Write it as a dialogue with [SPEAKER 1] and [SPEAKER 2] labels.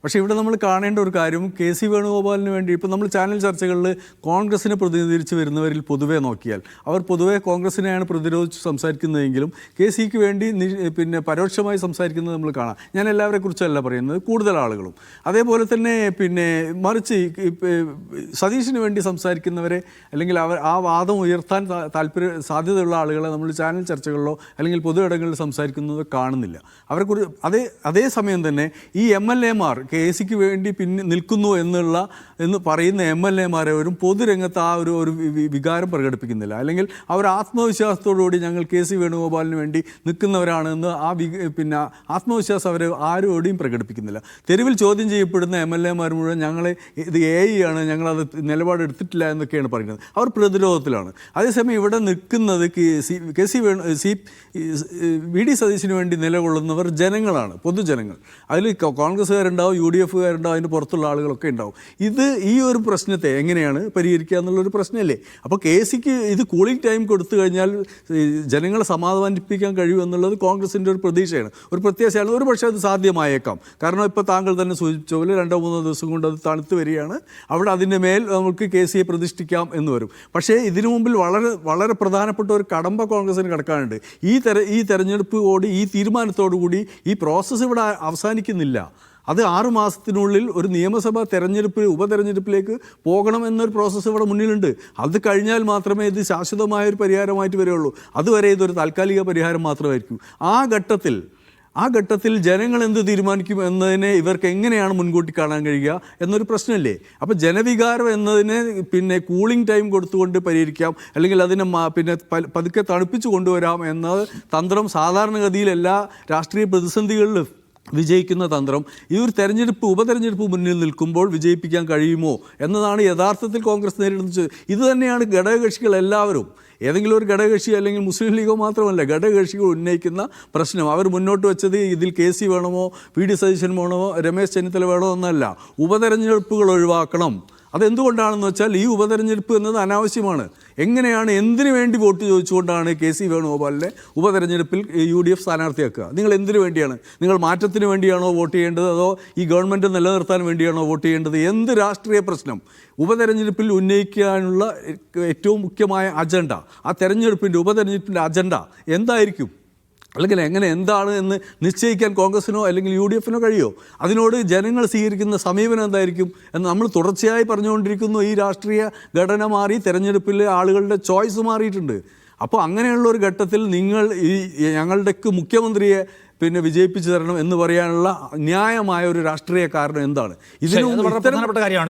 [SPEAKER 1] പക്ഷേ ഇവിടെ നമ്മൾ കാണേണ്ട ഒരു കാര്യം കെ.സി. വേണുഗോപാലിന് വേണ്ടി ഇപ്പോൾ നമ്മൾ ചാനൽ ചർച്ചകളിൽ കോൺഗ്രസിനെ പ്രതിനിധീകരിച്ച് വരുന്നവരിൽ പൊതുവെ നോക്കിയാൽ അവർ പൊതുവെ കോൺഗ്രസിനെയാണ് പ്രതിരോധിച്ച് സംസാരിക്കുന്നതെങ്കിലും കെ.സിക്ക് വേണ്ടി പിന്നെ പരോക്ഷമായി സംസാരിക്കുന്നത് നമ്മൾ കാണാം. ഞാൻ എല്ലാവരെ കുറിച്ചല്ല പറയുന്നത്, കൂടുതൽ ആളുകളും അതേപോലെ തന്നെ പിന്നെ മറിച്ച് സതീഷിന് വേണ്ടി സംസാരിക്കുന്നവരെ അല്ലെങ്കിൽ ആ വാദം ഉയർത്താൻ സാധ്യതയുള്ള ആളുകളെ നമ്മൾ ചാനൽ ചർച്ചകളിലോ അല്ലെങ്കിൽ പൊതു ഇടങ്ങളിൽ സംസാരിക്കുന്നത് കാണുന്നില്ല. അവരെക്കുറിച്ച് അതേസമയം തന്നെ ഈ MLA-മാർ കെ.സിക്ക് വേണ്ടി നിൽക്കുന്നു എന്ന് പറയുന്ന MLA-മാരെ ഒരു പൊതുരംഗത്ത് ആ ഒരു വികാരം പ്രകടിപ്പിക്കുന്നില്ല. അല്ലെങ്കിൽ അവർ ആത്മവിശ്വാസത്തോടുകൂടി ഞങ്ങൾ കെ.സി. വേണുഗോപാലിന് വേണ്ടി നിൽക്കുന്നവരാണെന്ന് പിന്നെ ആത്മവിശ്വാസം അവർ ആരോടെയും പ്രകടിപ്പിക്കുന്നില്ല. തെരുവിൽ ചോദ്യം ചെയ്യപ്പെടുന്ന MLA-മാർ മുഴുവൻ ഞങ്ങളെ ഇത് AI-ആണ്, ഞങ്ങളത് നിലപാടെടുത്തിട്ടില്ല എന്നൊക്കെയാണ് പറയുന്നത്. അവർ പ്രതിരോധത്തിലാണ്. അതേസമയം ഇവിടെ നിൽക്കുന്നത് VD സതീശിന് വേണ്ടി നിലകൊള്ളുന്നവർ ജനങ്ങളാണ്, പൊതുജനങ്ങൾ. അതിൽ കോൺഗ്രസ്സുകാരുണ്ടാവും, UDF-കാരുണ്ടാവും, അതിൻ്റെ പുറത്തുള്ള ആളുകളൊക്കെ ഉണ്ടാവും. ഈ ഒരു പ്രശ്നത്തെ എങ്ങനെയാണ് പരിഹരിക്കുക എന്നുള്ളൊരു പ്രശ്നമല്ലേ? അപ്പോൾ കെ.സിക്ക് ഇത് കൂളിംഗ് ടൈം കൊടുത്തു കഴിഞ്ഞാൽ ജനങ്ങളെ സമാധാനിപ്പിക്കാൻ കഴിയുമെന്നുള്ളത് കോൺഗ്രസിൻ്റെ ഒരു പ്രതീക്ഷയാണ്, ഒരു പ്രത്യാശയാണ്. ഒരു പക്ഷേ അത് സാധ്യമായേക്കാം. കാരണം ഇപ്പോൾ താങ്കൾ തന്നെ സൂചിപ്പിച്ച പോലെ 2-3 ദിവസം കൊണ്ട് അത് തണുത്ത് വരികയാണ്. അവിടെ അതിൻ്റെ മേൽ നമുക്ക് കെ.സിയെ പ്രതിഷ്ഠിക്കാം എന്ന് വരും. പക്ഷേ ഇതിനു മുമ്പിൽ വളരെ വളരെ പ്രധാനപ്പെട്ട ഒരു കടമ്പ കോൺഗ്രസിന് കിടക്കാനുണ്ട്. ഈ തെരഞ്ഞെടുപ്പോട് ഈ തീരുമാനത്തോടുകൂടി ഈ പ്രോസസ്സ് ഇവിടെ അവസാനിക്കുന്നില്ല. അത് 6 മാസത്തിനുള്ളിൽ ഒരു നിയമസഭാ ഉപതെരഞ്ഞെടുപ്പിലേക്ക് പോകണമെന്നൊരു പ്രോസസ്സ് ഇവിടെ മുന്നിലുണ്ട്. അത് കഴിഞ്ഞാൽ മാത്രമേ ഇത് ശാശ്വതമായൊരു പരിഹാരമായിട്ട് വരികയുള്ളൂ. അതുവരെ ഇതൊരു താൽക്കാലിക പരിഹാരം മാത്രമായിരിക്കും. ആ ഘട്ടത്തിൽ ജനങ്ങൾ എന്ത് തീരുമാനിക്കും എന്നതിനെ ഇവർക്ക് എങ്ങനെയാണ് മുൻകൂട്ടി കാണാൻ കഴിയുക എന്നൊരു പ്രശ്നമല്ലേ? അപ്പോൾ ജനവികാരം എന്നതിനെ പിന്നെ കൂളിംഗ് ടൈം കൊടുത്തുകൊണ്ട് പരിഹരിക്കാം, അല്ലെങ്കിൽ അതിനെ പിന്നെ പതുക്കെ തണുപ്പിച്ചു കൊണ്ടുവരാം എന്ന തന്ത്രം സാധാരണഗതിയിൽ എല്ലാ രാഷ്ട്രീയ പ്രതിസന്ധികളിലും വിജയിക്കുന്ന തന്ത്രം ഈ ഒരു ഉപതെരഞ്ഞെടുപ്പ് മുന്നിൽ നിൽക്കുമ്പോൾ വിജയിപ്പിക്കാൻ കഴിയുമോ എന്നതാണ് യഥാർത്ഥത്തിൽ കോൺഗ്രസ് നേരിടുന്നത്. ഇത് തന്നെയാണ് ഘടകകക്ഷികൾ എല്ലാവരും, ഏതെങ്കിലും ഒരു ഘടകകക്ഷി അല്ലെങ്കിൽ മുസ്ലിം ലീഗോ മാത്രമല്ല, ഘടകകക്ഷികൾ ഉന്നയിക്കുന്ന പ്രശ്നം. അവർ മുന്നോട്ട് വെച്ചത് ഇതിൽ കെ.സി. വേണമോ, VD സതീശൻ വേണമോ, രമേശ് ചെന്നിത്തല വേണോ എന്നല്ല, ഉപതെരഞ്ഞെടുപ്പുകൾ ഒഴിവാക്കണം. അതെന്തുകൊണ്ടാണെന്ന് വെച്ചാൽ ഈ ഉപതെരഞ്ഞെടുപ്പ് എന്നത് അനാവശ്യമാണ്. എന്തിനു വേണ്ടി വോട്ട് ചോദിച്ചുകൊണ്ടാണ് കെ.സി. വേണുഗോപാലിനെ ഉപതെരഞ്ഞെടുപ്പിൽ UDF സ്ഥാനാർത്ഥിയാക്കുക? നിങ്ങൾ എന്തിനു വേണ്ടിയാണ്? നിങ്ങൾ മാറ്റത്തിന് വേണ്ടിയാണോ വോട്ട് ചെയ്യേണ്ടത്, അതോ ഈ ഗവൺമെൻറ് നിലനിർത്താൻ വേണ്ടിയാണോ വോട്ട് ചെയ്യേണ്ടത്? എന്ത് രാഷ്ട്രീയ പ്രശ്നം ഉപതെരഞ്ഞെടുപ്പിൽ ഉന്നയിക്കാനുള്ള ഏറ്റവും മുഖ്യമായ അജണ്ട, ആ ഉപതെരഞ്ഞെടുപ്പിൻ്റെ അജണ്ട എന്തായിരിക്കും? അല്ലെങ്കിൽ എന്താണ് എന്ന് നിശ്ചയിക്കാൻ കോൺഗ്രസിനോ അല്ലെങ്കിൽ UDF-നോ കഴിയുമോ? അതിനോട് ജനങ്ങൾ സ്വീകരിക്കുന്ന സമീപനം എന്തായിരിക്കും എന്ന് നമ്മൾ തുടർച്ചയായി പറഞ്ഞുകൊണ്ടിരിക്കുന്നു. ഈ രാഷ്ട്രീയ ഘടന മാറി, തെരഞ്ഞെടുപ്പിലെ ആളുകളുടെ ചോയ്സ് മാറിയിട്ടുണ്ട്. അപ്പോൾ അങ്ങനെയുള്ള ഒരു ഘട്ടത്തിൽ നിങ്ങൾ ഞങ്ങളുടെക്ക് മുഖ്യമന്ത്രിയെ പിന്നെ വിജയിപ്പിച്ചു തരണം എന്ന് പറയാനുള്ള ന്യായമായ ഒരു രാഷ്ട്രീയ കാരണം എന്താണ്?
[SPEAKER 2] ഇതിന് വളരെ പ്രധാനപ്പെട്ട കാര്യമാണ്.